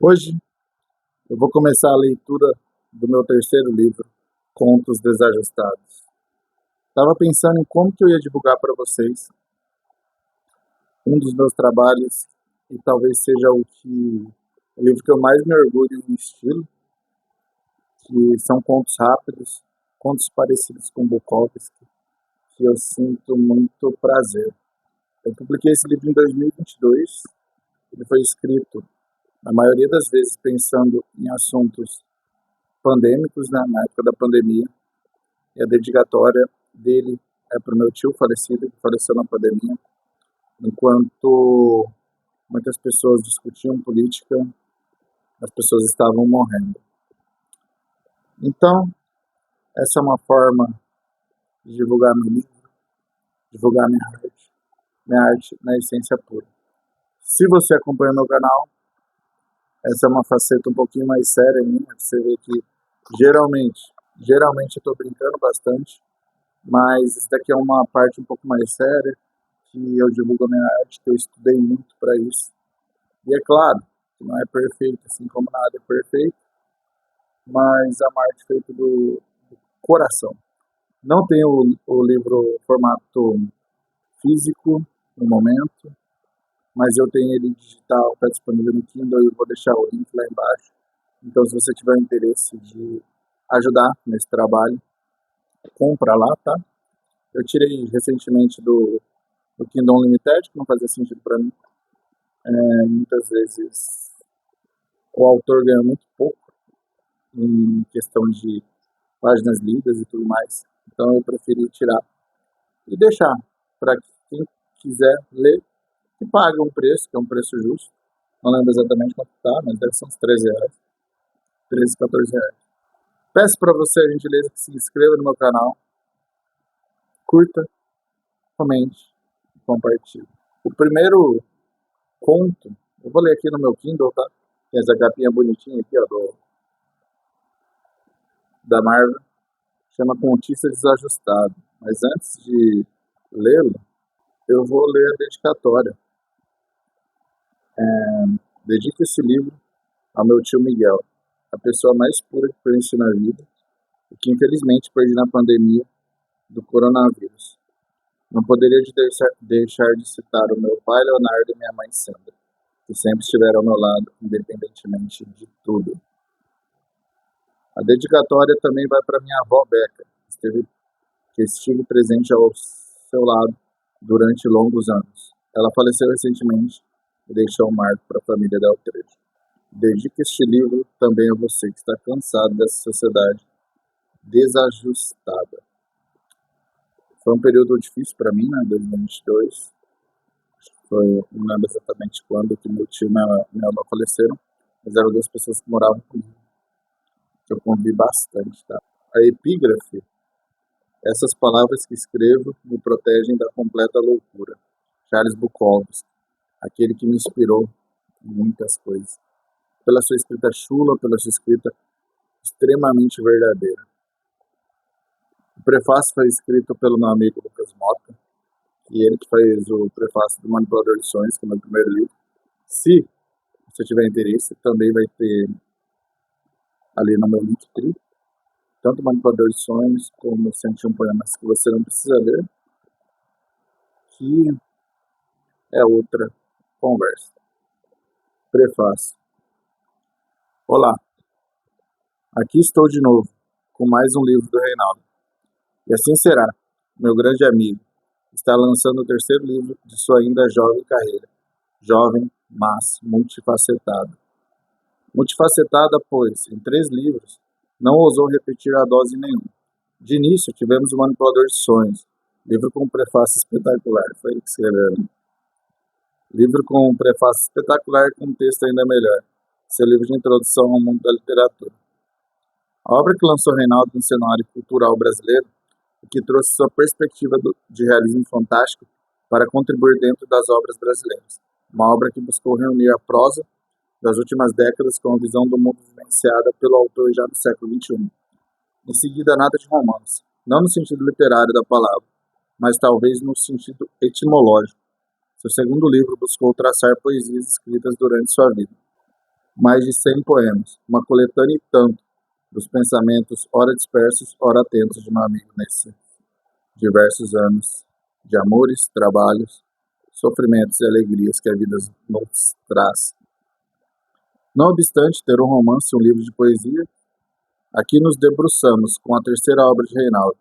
Hoje eu vou começar a leitura do meu terceiro livro, Contos Desajustados. Estava pensando em como que eu ia divulgar para vocês um dos meus trabalhos e talvez seja o livro que eu mais me orgulho no estilo, que são contos rápidos, contos parecidos com Bukowski, que eu sinto muito prazer. Eu publiquei esse livro em 2022, ele foi escrito, na maioria das vezes, pensando em assuntos pandêmicos, né, na época da pandemia, e a dedicatória dele é para o meu tio falecido, que faleceu na pandemia, enquanto muitas pessoas discutiam política, as pessoas estavam morrendo. Então, essa é uma forma de divulgar meu livro, divulgar minha arte na essência pura. Se você acompanha meu canal, essa é uma faceta um pouquinho mais séria em mim, você vê que geralmente eu estou brincando bastante, mas isso daqui é uma parte um pouco mais séria, que eu divulgo a minha arte, que eu estudei muito para isso. E é claro, que não é perfeito, assim como nada é perfeito, mas é uma arte feita do coração. Não tenho o livro formato físico no momento, mas eu tenho ele digital, está disponível no Kindle, e eu vou deixar o link lá embaixo. Então, se você tiver interesse de ajudar nesse trabalho, compra lá, tá? Eu tirei recentemente do Kindle Unlimited, que não fazia sentido para mim. Muitas vezes o autor ganha muito pouco em questão de páginas lidas e tudo mais. Então eu preferi tirar e deixar para quem quiser ler, que pague um preço, que é um preço justo. Não lembro exatamente quanto está, mas deve ser uns R$13, 13, R$14. Peço para você, a gentileza, que se inscreva no meu canal, curta, comente e compartilhe. O primeiro conto, eu vou ler aqui no meu Kindle, tá? Tem essa capinha bonitinha aqui, ó, da Marvel, chama Contista Desajustado. Mas antes de lê-lo, eu vou ler a dedicatória. Dedico esse livro ao meu tio Miguel, a pessoa mais pura que conheci na vida, e que infelizmente perdi na pandemia do coronavírus. Não poderia deixar de citar o meu pai Leonardo e minha mãe Sandra, que sempre estiveram ao meu lado, independentemente de tudo. A dedicatória também vai para minha avó Beca, que estive presente ao seu lado durante longos anos. Ela faleceu recentemente e deixou um marco para a família Del Trejo. Dedico este livro também a você que está cansado dessa sociedade desajustada. Foi um período difícil para mim, né, 2022. Não lembro exatamente quando que meu tio e minha avó faleceram, mas eram duas pessoas que moravam comigo, que eu convivi bastante, tá? A epígrafe: essas palavras que escrevo me protegem da completa loucura. Charles Bukowski, aquele que me inspirou em muitas coisas. Pela sua escrita chula, pela sua escrita extremamente verdadeira. O prefácio foi escrito pelo meu amigo Lucas Mota, e ele que fez o prefácio do Manipulador de Sonhos, que é o meu primeiro livro. Se você tiver interesse, também vai ter ali no meu Linktree, tanto Manipulador de Sonhos como 101 Poemas que você não precisa ler, que é outra conversa. Prefácio. Olá, aqui estou de novo, com mais um livro do Reinaldo. E assim será, meu grande amigo está lançando o terceiro livro de sua ainda jovem carreira. Jovem, mas multifacetada. Multifacetada, pois, em 3 livros, não ousou repetir a dose nenhuma. De início, tivemos o Manipulador de Sonhos, livro com um prefácio espetacular, foi ele que escreveu, né? Livro com um prefácio espetacular e com um texto ainda melhor, seu livro de introdução ao mundo da literatura. A obra que lançou Reinaldo no cenário cultural brasileiro, e que trouxe sua perspectiva de realismo fantástico para contribuir dentro das obras brasileiras. Uma obra que buscou reunir a prosa das últimas décadas com a visão do mundo vivenciada pelo autor já no século XXI. Em seguida, nada de romance, não no sentido literário da palavra, mas talvez no sentido etimológico. Seu segundo livro buscou traçar poesias escritas durante sua vida. Mais de 100 poemas, uma coletânea e tanto dos pensamentos, ora dispersos, ora atentos de meu amigo nesses diversos anos de amores, trabalhos, sofrimentos e alegrias que a vida nos traz. Não obstante ter um romance e um livro de poesia, aqui nos debruçamos com a terceira obra de Reinaldo,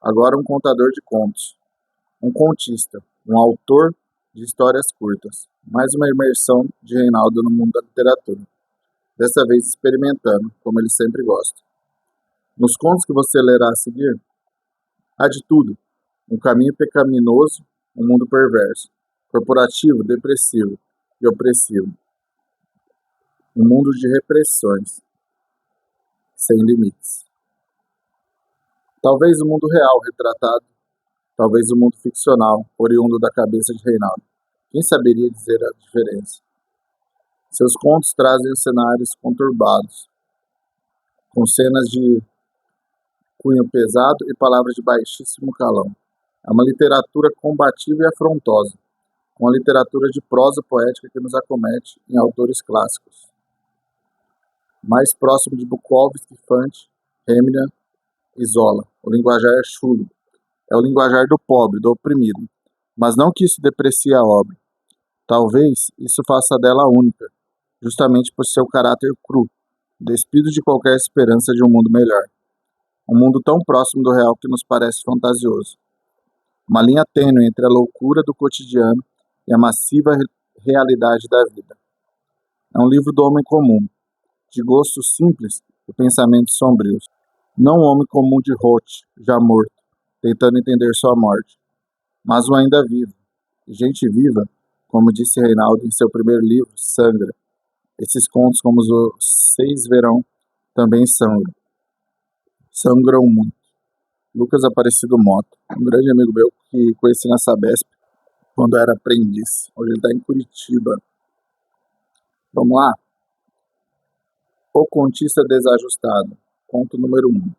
agora um contador de contos, um contista, um autor de histórias curtas, mais uma imersão de Reinaldo no mundo da literatura, dessa vez experimentando, como ele sempre gosta. Nos contos que você lerá a seguir, há de tudo, um caminho pecaminoso, um mundo perverso, corporativo, depressivo e opressivo, um mundo de repressões, sem limites. Talvez o mundo real retratado, talvez o mundo ficcional, oriundo da cabeça de Reinaldo. Quem saberia dizer a diferença? Seus contos trazem cenários conturbados, com cenas de cunho pesado e palavras de baixíssimo calão. É uma literatura combativa e afrontosa, com a literatura de prosa poética que nos acomete em autores clássicos. Mais próximo de Bukowski, Fante, Rembrandt e Zola, o linguajar é chulo. É o linguajar do pobre, do oprimido. Mas não que isso deprecie a obra. Talvez isso faça dela única, justamente por seu caráter cru, despido de qualquer esperança de um mundo melhor. Um mundo tão próximo do real que nos parece fantasioso. Uma linha tênue entre a loucura do cotidiano e a massiva realidade da vida. É um livro do homem comum, de gostos simples e pensamentos sombrios. Não um homem comum de Roth, já morto, tentando entender sua morte, mas um ainda vivo. E gente viva, como disse Reinaldo em seu primeiro livro, sangra. Esses contos, como vocês verão, também sangram. Sangram muito. Lucas Aparecido Mota, um grande amigo meu que conheci na Sabesp quando era aprendiz. Hoje ele está em Curitiba. Vamos lá? O Contista Desajustado, conto número 1.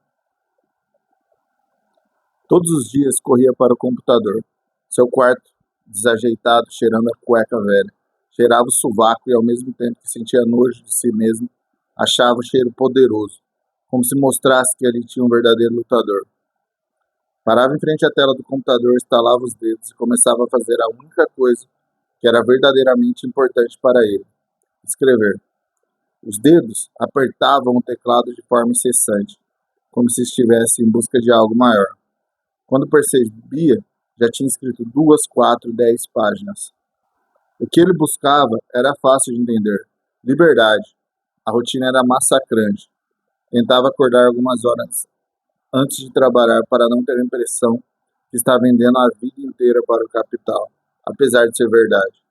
Todos os dias corria para o computador. Seu quarto, desajeitado, cheirando a cueca velha. Cheirava o sovaco e, ao mesmo tempo que sentia nojo de si mesmo, achava o cheiro poderoso, como se mostrasse que ali tinha um verdadeiro lutador. Parava em frente à tela do computador, estalava os dedos e começava a fazer a única coisa que era verdadeiramente importante para ele: escrever. Os dedos apertavam o teclado de forma incessante, como se estivesse em busca de algo maior. Quando percebia, já tinha escrito 2, 4, 10 páginas. O que ele buscava era fácil de entender: liberdade. A rotina era massacrante. Tentava acordar algumas horas antes de trabalhar para não ter a impressão que está vendendo a vida inteira para o capital, apesar de ser verdade.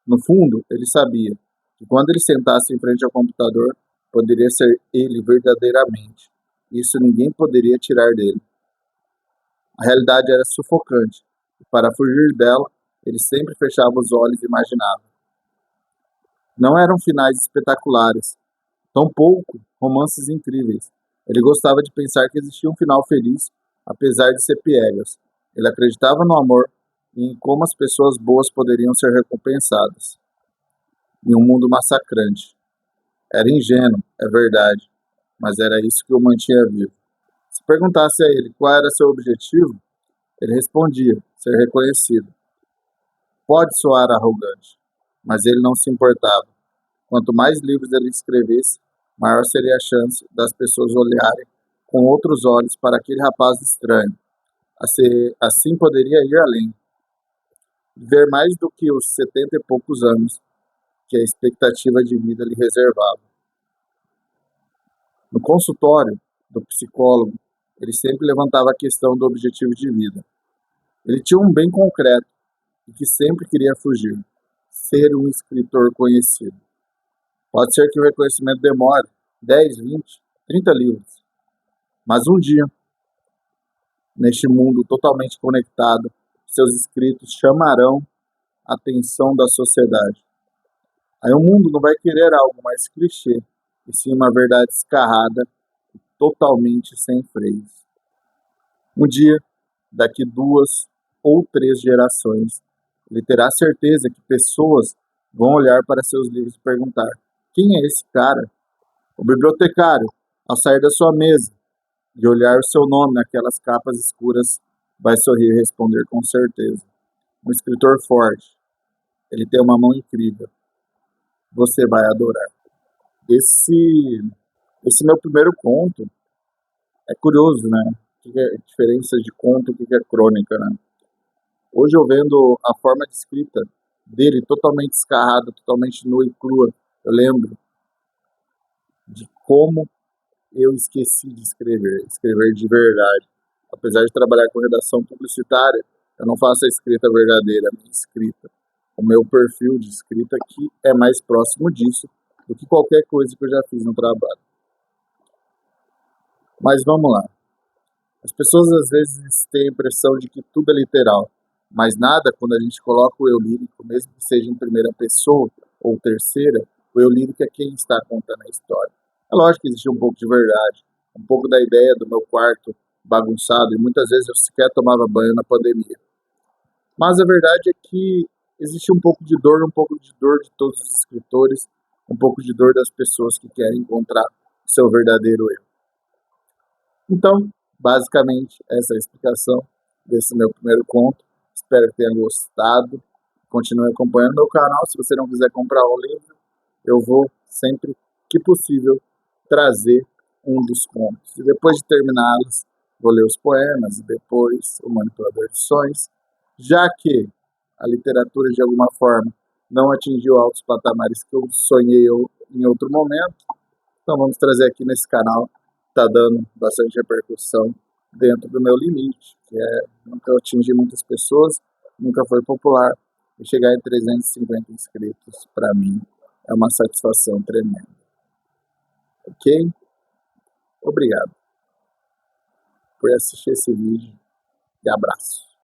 No fundo, ele sabia que quando ele sentasse em frente ao computador, poderia ser ele verdadeiramente. Isso ninguém poderia tirar dele. A realidade era sufocante, e para fugir dela, ele sempre fechava os olhos e imaginava. Não eram finais espetaculares, tampouco romances incríveis. Ele gostava de pensar que existia um final feliz, apesar de ser piegas. Ele acreditava no amor e em como as pessoas boas poderiam ser recompensadas. Em um mundo massacrante. Era ingênuo, é verdade, mas era isso que o mantinha vivo. Se perguntasse a ele qual era seu objetivo, ele respondia: ser reconhecido. Pode soar arrogante, mas ele não se importava. Quanto mais livros ele escrevesse, maior seria a chance das pessoas olharem com outros olhos para aquele rapaz estranho. Assim poderia ir além, viver mais do que os 70 e poucos anos que a expectativa de vida lhe reservava. No consultório do psicólogo, ele sempre levantava a questão do objetivo de vida. Ele tinha um bem concreto e que sempre queria fugir: ser um escritor conhecido. Pode ser que o reconhecimento demore 10, 20, 30 livros, mas um dia, neste mundo totalmente conectado, seus escritos chamarão a atenção da sociedade. Aí o mundo não vai querer algo mais clichê, e sim uma verdade escarrada e totalmente sem freios. Um dia, daqui 2 ou 3 gerações, ele terá certeza que pessoas vão olhar para seus livros e perguntar: Quem é esse cara? O bibliotecário, ao sair da sua mesa e olhar o seu nome naquelas capas escuras, vai sorrir e responder com certeza. Um escritor forte. Ele tem uma mão incrível. Você vai adorar. Esse, esse meu primeiro conto é curioso, né? O que é a diferença de conto e o que é crônica, né? Hoje eu vendo a forma de escrita dele totalmente escarrada, totalmente nua e crua, eu lembro de como eu esqueci de escrever de verdade. Apesar de trabalhar com redação publicitária, eu não faço a escrita verdadeira, a minha escrita. O meu perfil de escrita aqui é mais próximo disso do que qualquer coisa que eu já fiz no trabalho. Mas vamos lá. As pessoas às vezes têm a impressão de que tudo é literal, mas nada quando a gente coloca o eu lírico, mesmo que seja em primeira pessoa ou terceira, o eu lírico é quem está contando a história. É lógico que existe um pouco de verdade, um pouco da ideia do meu quarto bagunçado, e muitas vezes eu sequer tomava banho na pandemia. Mas a verdade é que existe um pouco de dor de todos os escritores, um pouco de dor das pessoas que querem encontrar seu verdadeiro eu. Então, basicamente, essa é a explicação desse meu primeiro conto. Espero que tenha gostado. Continue acompanhando meu canal. Se você não quiser comprar o livro, eu vou sempre que possível trazer um dos contos. E depois de terminá-los, vou ler os poemas e depois o manipulador de sonhos, já que a literatura de alguma forma não atingiu altos patamares que eu sonhei em outro momento. Então vamos trazer aqui nesse canal, está dando bastante repercussão dentro do meu limite, que é nunca atingir muitas pessoas, nunca foi popular, e chegar em 350 inscritos, para mim, é uma satisfação tremenda. Ok? Obrigado por assistir esse vídeo e abraço.